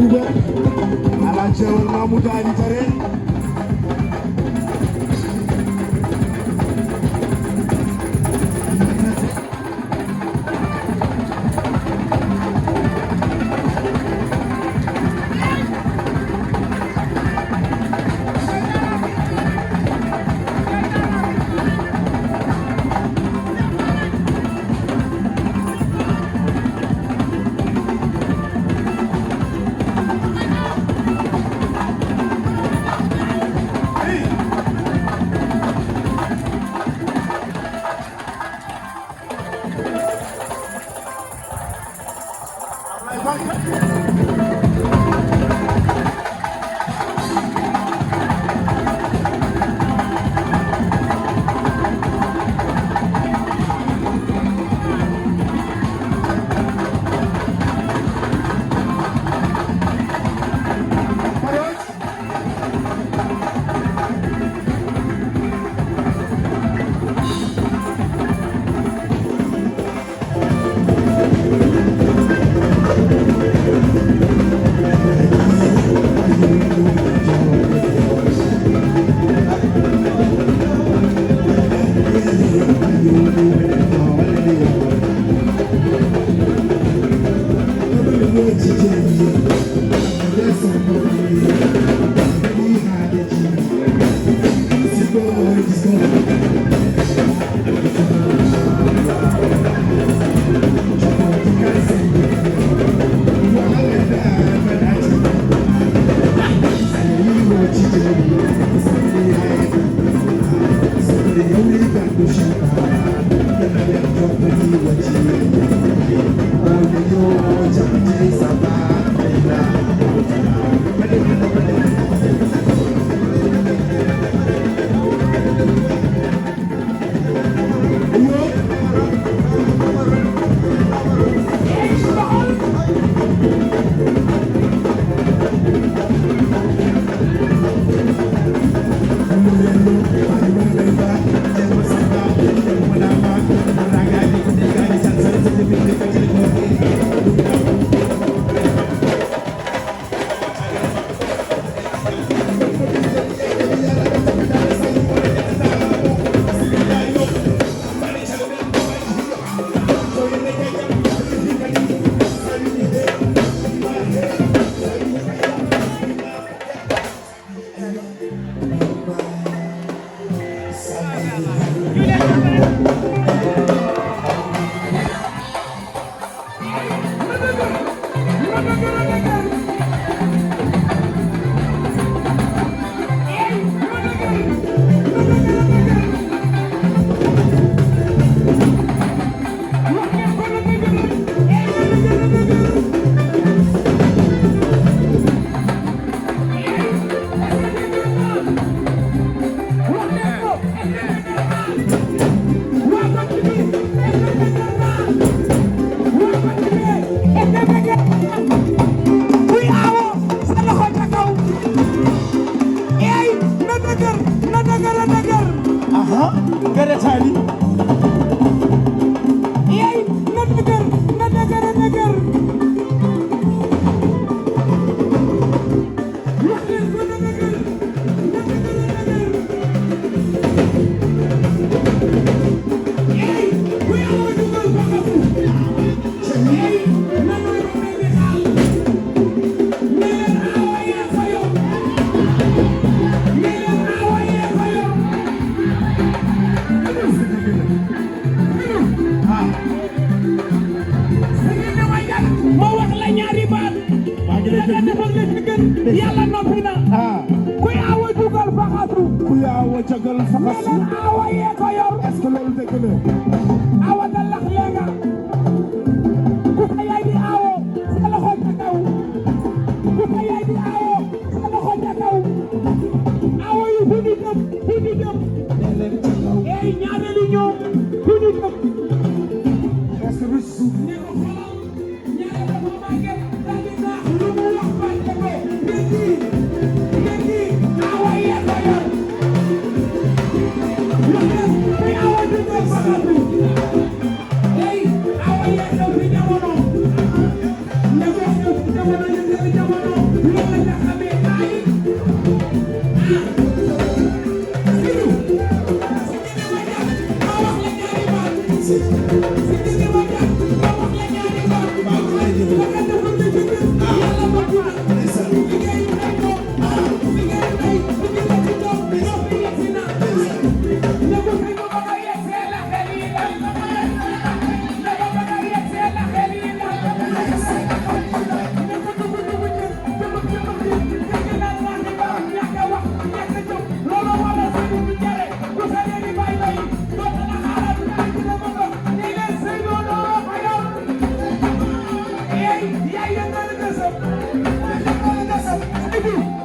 Bouba ala ceewal Mamoudou Ali Tare yàlla noppi na kuy awa dugal faxatu kuy awa jagal faxatu awa yee ko yor est-ce que loolu dëgg la awa dalax léega ku ko yaay di awo sa loxo ca kaw ku ko yaay di awo sa loxo ca kaw awa yu fu ñu jëm ey ñaareelu ñoom fu ñu jëm est-ce que suuf ne ko xoolal ñaare dafa màgget daal di naax lu mu wax fàtte ko léegi awa yee ko yor lu def kuy awa dugal faxatu ey awa yee ko fi jamono ne ko jamono yëngal jamono Saidou